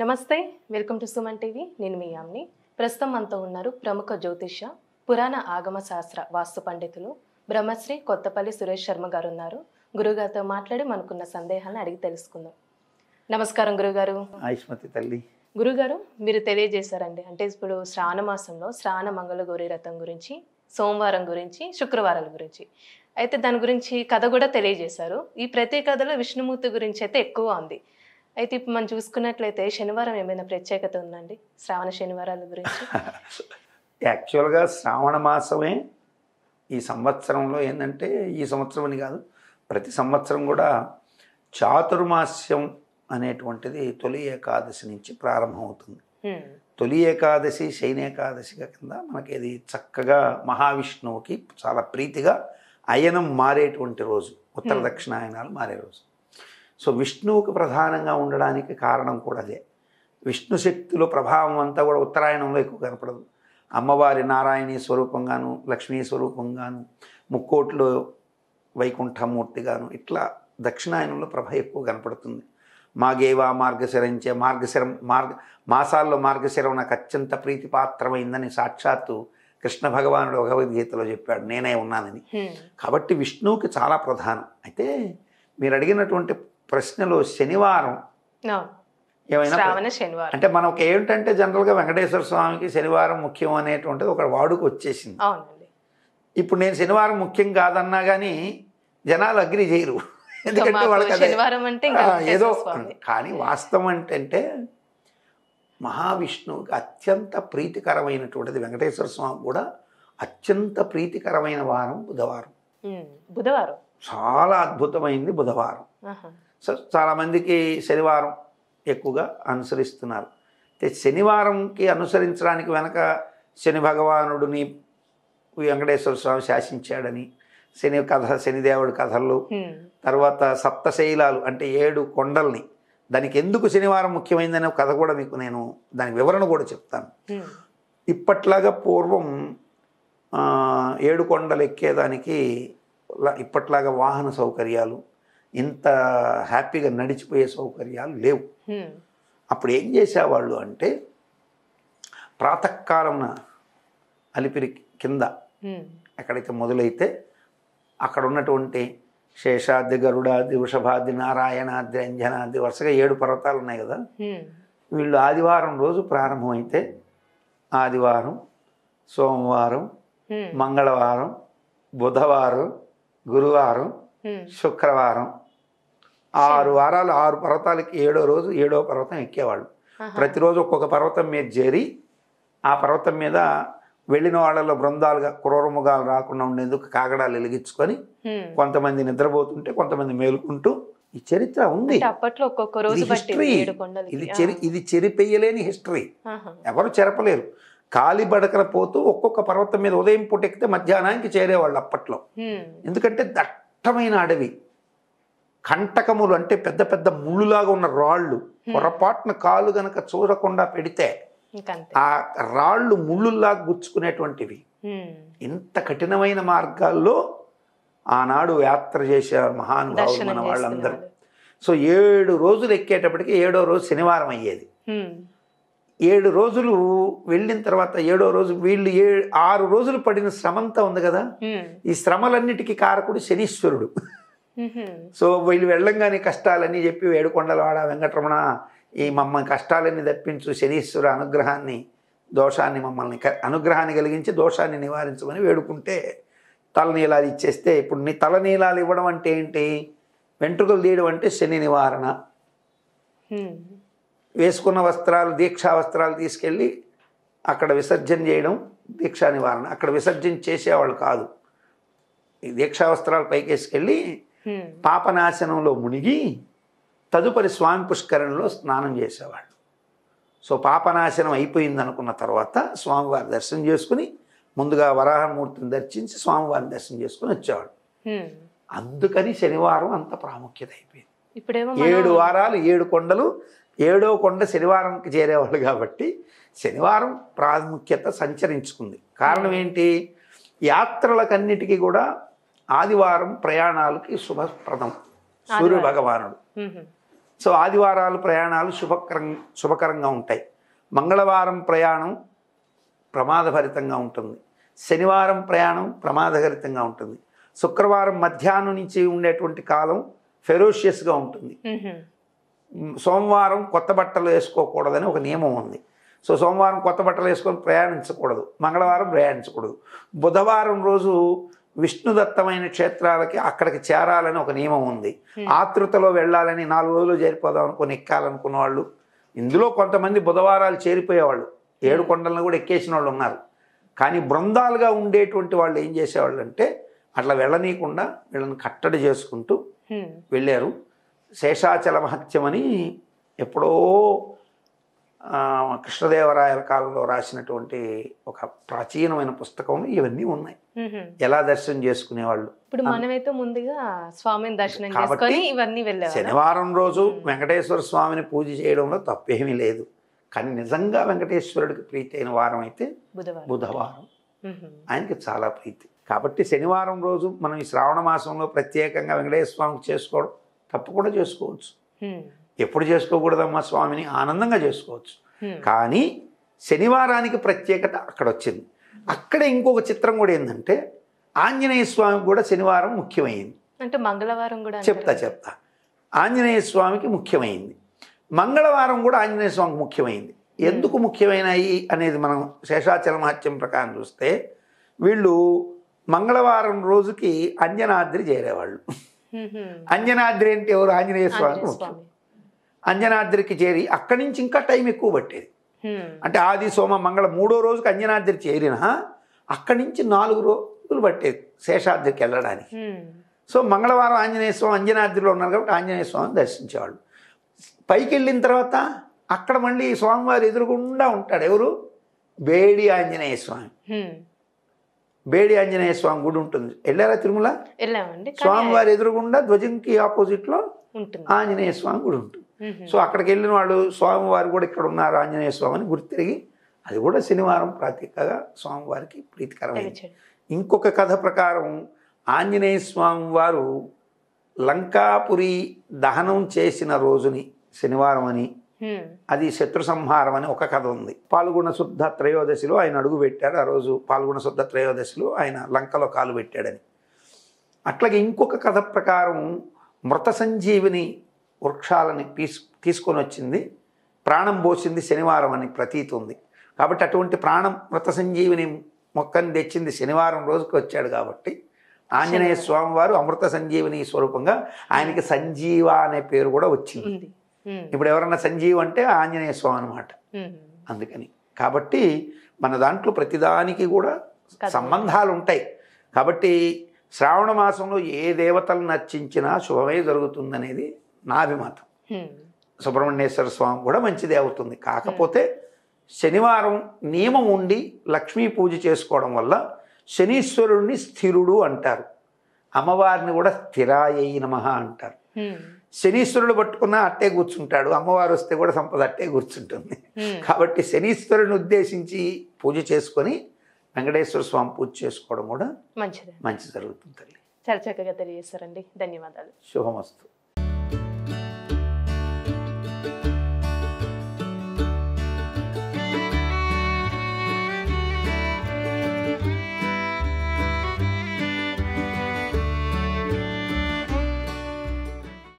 నమస్తే, welcome to Suman TV. నేను మీ యామ్ని. ప్రస్తుతం మనతో ఉన్నారు ప్రముఖ జ్యోతిష్య, పురాణ ఆగమ శాస్త్ర వాస్తు పండితులు బ్రహ్మశ్రీ కొత్తపల్లి సురేష్ శర్మ గారు ఉన్నారు. గురుగారితో మాట్లాడి మనకున్న సందేహాలను అడిగి తెలుసుకుందాం. నమస్కారం గురుగారు. ఆయుష్మతి తల్లి. గురుగారు, మీరు తెలియజేశారండి, అంటే ఇప్పుడు శ్రావణ మాసంలో శ్రావణ మంగళ గౌరీ రథం గురించి, సోమవారం గురించి, శుక్రవారాల గురించి అయితే దాని గురించి కథ కూడా తెలియజేశారు. ఈ ప్రతి కథలో విష్ణుమూర్తి గురించి అయితే ఎక్కువ ఉంది. అయితే ఇప్పుడు మనం చూసుకున్నట్లయితే శనివారం ఏమైనా ప్రత్యేకత ఉందండి శ్రావణ శనివారాల గురించి? యాక్చువల్గా శ్రావణ మాసమే ఈ సంవత్సరంలో ఏంటంటే, ఈ సంవత్సరం అని కాదు, ప్రతి సంవత్సరం కూడా చాతుర్మాస్యం అనేటువంటిది తొలి ఏకాదశి నుంచి ప్రారంభమవుతుంది. తొలి ఏకాదశి శయన ఏకాదశి కింద మనకి ఇది చక్కగా మహావిష్ణువుకి చాలా ప్రీతిగా అయనం మారేటువంటి రోజు, ఉత్తర దక్షిణాయనాలు మారే రోజు. సో విష్ణువుకు ప్రధానంగా ఉండడానికి కారణం కూడా అదే. విష్ణు శక్తిలో ప్రభావం అంతా కూడా ఉత్తరాయణంలో ఎక్కువ కనపడదు. అమ్మవారి నారాయణీ స్వరూపంగాను, లక్ష్మీ స్వరూపంగాను, ముక్కోట్లో వైకుంఠమూర్తిగాను, ఇట్లా దక్షిణాయనంలో ప్రభ ఎక్కువ కనపడుతుంది. మాగేవా మార్గశిరంచే మాసాల్లో మార్గశిరం నాకు అత్యంత ప్రీతిపాత్రమైందని సాక్షాత్తు కృష్ణ భగవానుడు భగవద్గీతలో చెప్పాడు, నేనే ఉన్నానని. కాబట్టి విష్ణువుకి చాలా ప్రధానం. అయితే మీరు అడిగినటువంటి ప్రశ్నలో శనివారం ఏమైనా అంటే మనకి ఏంటంటే జనరల్గా వెంకటేశ్వర స్వామికి శనివారం ముఖ్యం అనేటువంటిది ఒక వాడుకు వచ్చేసింది. ఇప్పుడు నేను శనివారం ముఖ్యం కాదన్నా కానీ జనాలు అగ్రి చేయరు, ఎందుకంటే వాళ్ళకి ఏదో. కానీ వాస్తవం ఏంటంటే మహావిష్ణువుకి అత్యంత ప్రీతికరమైనటువంటిది, వెంకటేశ్వర స్వామి కూడా అత్యంత ప్రీతికరమైన వారం బుధవారం. చాలా అద్భుతమైంది బుధవారం. సో చాలామందికి శనివారం ఎక్కువగా అనుసరిస్తున్నారు. అయితే శనివారంకి అనుసరించడానికి వెనక శని భగవానుడిని వెంకటేశ్వర స్వామి శాసించాడని, శనిదేవుడి కథలు, తర్వాత సప్తశైలాలు అంటే 7 కొండల్ని, దానికి ఎందుకు శనివారం ముఖ్యమైందనే కథ కూడా మీకు నేను దాని వివరణ కూడా చెప్తాను. ఇప్పట్లాగా పూర్వం 7 కొండలు ఎక్కేదానికి ఇప్పట్లాగా వాహన సౌకర్యాలు, ఇంత హ్యాపీగా నడిచిపోయే సౌకర్యాలు లేవు. అప్పుడు ఏం చేసేవాళ్ళు అంటే, ప్రాతకాలమున అలిపిరి కింద ఎక్కడైతే మొదలైతే అక్కడ ఉన్నటువంటి శేషాద్రి, గరుడాద్రి, వృషభాద్రి, నారాయణాద్రి, అంజనాద్రి, వరుసగా 7 పర్వతాలు ఉన్నాయి కదా. వీళ్ళు ఆదివారం రోజు ప్రారంభమైతే ఆదివారం, సోమవారం, మంగళవారం, బుధవారం, గురువారం, శుక్రవారం, 6 వారాలు 6 పర్వతాలకి 7వ రోజు 7వ పర్వతం ఎక్కేవాళ్ళు. ప్రతిరోజు ఒక్కొక్క పర్వతం మీద చేరి ఆ పర్వతం మీద వెళ్ళిన వాళ్ళలో బృందాలుగా క్రూరముగాలు రాకుండా ఉండేందుకు కాగడాలు వెలిగించుకొని కొంతమంది నిద్రపోతుంటే కొంతమంది మేలుకుంటూ, ఈ చరిత్ర ఉంది. హిస్టరీ ఇది చెరిపెయ్యలేని హిస్టరీ, ఎవరు చెరపలేరు. కాలిబడకన పోతూ ఒక్కొక్క పర్వతం మీద ఉదయం పూట ఎక్కితే మధ్యాహ్నానికి చేరేవాళ్ళు అప్పట్లో. ఎందుకంటే దట్టమైన అడవి, కంటకములు అంటే పెద్ద పెద్ద ముళ్ళులాగా ఉన్న రాళ్ళు, పొరపాటున కాలు గనక చూడకుండా పెడితే ఆ రాళ్ళు ముళ్ళుల్లాగా గుచ్చుకునేటువంటివి. ఇంత కఠినమైన మార్గాల్లో ఆనాడు యాత్ర చేసే మహానుభావులు మన వాళ్ళందరూ. సో 7 రోజులు ఎక్కేటప్పటికి 7వ రోజు శనివారం అయ్యేది. 7 రోజులు వెళ్ళిన తర్వాత 7వ రోజు వీళ్ళు 6 రోజులు పడిన శ్రమంతా ఉంది కదా, ఈ శ్రమలన్నిటికీ కారకుడు శనీశ్వరుడు. సో వీళ్ళు వెళ్ళంగానే కష్టాలని చెప్పి ఏడుకొండలవాడ వెంకటరమణ, ఈ మమ్మల్ని కష్టాలన్నీ తప్పించు, శనీశ్వర అనుగ్రహాన్ని, దోషాన్ని, మమ్మల్ని అనుగ్రహాన్ని కలిగించి దోషాన్ని నివారించమని వేడుకుంటే తలనీలాలు ఇచ్చేస్తే, ఇప్పుడు నీ తలనీలాలు ఇవ్వడం అంటే ఏంటి, వెంట్రుకలు తీయడం అంటే శని నివారణ. వేసుకున్న వస్త్రాలు, దీక్షా వస్త్రాలు తీసుకెళ్ళి అక్కడ విసర్జన చేయడం దీక్షా నివారణ. అక్కడ విసర్జన చేసేవాళ్ళు కాదు, ఈ దీక్షా వస్త్రాలు పైకి వేసుకెళ్ళి పాపనాశనంలో మునిగి తదుపరి స్వామి పుష్కరంలో స్నానం చేసేవాళ్ళు. సో పాపనాశనం అయిపోయింది అనుకున్న తర్వాత స్వామివారి దర్శనం చేసుకుని, ముందుగా వరాహమూర్తిని దర్శించి స్వామివారిని దర్శనం చేసుకుని వచ్చేవాడు. అందుకని శనివారం అంత ప్రాముఖ్యత అయిపోయింది. 7 వారాలు 7 కొండలు, 7వ కొండ శనివారంకి చేరేవాళ్ళు కాబట్టి శనివారం ప్రాముఖ్యత సంచరించుకుంది. కారణం ఏంటి, యాత్రలకన్నిటికీ కూడా ఆదివారం ప్రయాణాలకి శుభప్రదం. సూర్య భగవానుడు సో ఆదివారాలు ప్రయాణాలు శుభకరంగా ఉంటాయి. మంగళవారం ప్రయాణం ప్రమాదభరితంగా ఉంటుంది. శనివారం ప్రయాణం ప్రమాదభరితంగా ఉంటుంది. శుక్రవారం మధ్యాహ్నం నుంచి ఉండేటువంటి కాలం ఫెరోషియస్గా ఉంటుంది. సోమవారం కొత్త బట్టలు వేసుకోకూడదని ఒక నియమం ఉంది. సో సోమవారం కొత్త బట్టలు వేసుకొని ప్రయాణించకూడదు, మంగళవారం ప్రయాణించకూడదు. బుధవారం రోజు విష్ణుదత్తమైన క్షేత్రాలకి అక్కడికి చేరాలని ఒక నియమం ఉంది. ఆతృతలో వెళ్ళాలని 4 రోజులు చేరిపోదాం అనుకుని ఎక్కాలనుకున్న వాళ్ళు, ఇందులో కొంతమంది బుధవారాలు చేరిపోయేవాళ్ళు, 7 కొండలను కూడా ఎక్కేసిన వాళ్ళు ఉన్నారు. కానీ బృందాలుగా ఉండేటువంటి వాళ్ళు ఏం చేసేవాళ్ళు అంటే అట్లా వెళ్ళనీయకుండా వీళ్ళని కట్టడి చేసుకుంటూ వెళ్ళారు. శేషాచల మహత్యం అని ఎప్పుడో కృష్ణదేవరాయల కాలంలో రాసినటువంటి ఒక ప్రాచీనమైన పుస్తకంలో ఇవన్నీ ఉన్నాయి, ఎలా దర్శనం చేసుకునేవాళ్ళు. ఇప్పుడు మనమైతే ముందుగా స్వామిని దర్శనం చేసుకొని ఇవన్నీ వెళ్ళాం. శనివారం రోజు వెంకటేశ్వర స్వామిని పూజ చేయడంలో తప్పేమీ లేదు. కానీ నిజంగా వెంకటేశ్వరుడికి ప్రీతి అయిన వారం అయితే బుధవారం, ఆయనకి చాలా ప్రీతి. కాబట్టి శనివారం రోజు మనం ఈ శ్రావణ మాసంలో ప్రత్యేకంగా వెంకటేశ్వర స్వామికి చేసుకోవడం తప్పకుండా చేసుకోవచ్చు. ఎప్పుడు చేసుకోకూడదమ్మా స్వామిని, ఆనందంగా చేసుకోవచ్చు. కానీ శనివారానికి ప్రత్యేకత అక్కడ వచ్చింది. అక్కడ ఇంకొక చిత్రం కూడా ఏంటంటే ఆంజనేయ స్వామికి కూడా శనివారం ముఖ్యమైంది. అంటే మంగళవారం కూడా చెప్తా ఆంజనేయ స్వామికి ముఖ్యమైంది, మంగళవారం కూడా ఆంజనేయ స్వామికి ముఖ్యమైంది. ఎందుకు ముఖ్యమైనవి అనేది మనం శేషాచల మహత్యం ప్రకారం చూస్తే వీళ్ళు మంగళవారం రోజుకి అంజనాద్రి చేరేవాళ్ళు. అంజనాద్రి అంటే ఎవరు? ఆంజనేయ స్వామికి ముఖ్యం. అంజనాద్రికి చేరి అక్కడి నుంచి ఇంకా టైం ఎక్కువ పట్టేది. అంటే ఆది సోమ మంగళ 3వ రోజుకి అంజనాద్రి చేరినా అక్కడి నుంచి 4 రోజులు పట్టేది శేషాద్రికి వెళ్ళడానికి. సో మంగళవారం ఆంజనేయ స్వామి అంజనాద్రిలో ఉన్నారు కాబట్టి ఆంజనేయ స్వామిని దర్శించేవాళ్ళు. పైకి వెళ్ళిన తర్వాత అక్కడ మళ్ళీ స్వామివారి ఎదురుగుండా ఉంటాడు ఎవరు? బేడి ఆంజనేయ స్వామి. బేడి ఆంజనేయ స్వామి గుడి ఉంటుంది. వెళ్ళారా తిరుమల? స్వామివారి ఎదురుగుండా ధ్వజంకి ఆపోజిట్లో ఆంజనేయ స్వామి గుడి ఉంటుంది. సో అక్కడికి వెళ్ళిన వాళ్ళు స్వామివారు కూడా ఇక్కడ ఉన్నారు ఆంజనేయ స్వామి అని గుర్తిరిగి, అది కూడా శనివారం ప్రత్యేకంగా స్వామివారికి ప్రీతికరమైంది. ఇంకొక కథ ప్రకారం ఆంజనేయ స్వామి వారు లంకాపురి దహనం చేసిన రోజుని శనివారం అని, అది శత్రు సంహారం అని ఒక కథ ఉంది. పాల్గొన శుద్ధ త్రయోదశిలో ఆయన అడుగు పెట్టాడు. ఆ రోజు పాల్గొన శుద్ధ త్రయోదశిలో ఆయన లంకలో కాలు పెట్టాడని. అట్లాగే ఇంకొక కథ ప్రకారం మృత సంజీవిని వృక్షాలని తీసుకొని వచ్చింది, ప్రాణం పోసింది శనివారం అని ప్రతీతి ఉంది. కాబట్టి అటువంటి మృత సంజీవిని మొక్కని తెచ్చింది శనివారం రోజుకి వచ్చాడు. కాబట్టి ఆంజనేయ స్వామి వారు అమృత సంజీవిని స్వరూపంగా ఆయనకి సంజీవ అనే పేరు కూడా వచ్చింది. ఇప్పుడు ఎవరన్నా సంజీవ్ అంటే ఆంజనేయ స్వామి అనమాట. అందుకని కాబట్టి మన దాంట్లో ప్రతిదానికి కూడా సంబంధాలు ఉంటాయి. కాబట్టి శ్రావణ మాసంలో ఏ దేవతలను అర్చించినా శుభమే జరుగుతుందనేది నా అభిమతం. సుబ్రహ్మణ్యేశ్వర స్వామి కూడా మంచిదే అవుతుంది. కాకపోతే శనివారం నియమం ఉండి లక్ష్మీ పూజ చేసుకోవడం వల్ల శనీశ్వరుణ్ణి స్థిరుడు అంటారు, అమ్మవారిని కూడా స్థిరాయై నమః అంటారు. శనీశ్వరుడు పట్టుకున్నా అట్టే కూర్చుంటాడు, అమ్మవారు వస్తే కూడా సంపద అట్టే కూర్చుంటుంది. కాబట్టి శనీశ్వరుని ఉద్దేశించి పూజ చేసుకొని వెంకటేశ్వర స్వామి పూజ చేసుకోవడం కూడా మంచి జరుగుతుంది తల్లి. చాలా చక్కగా తెలియజేస్తారండి. ధన్యవాదాలు. శుభమస్తు.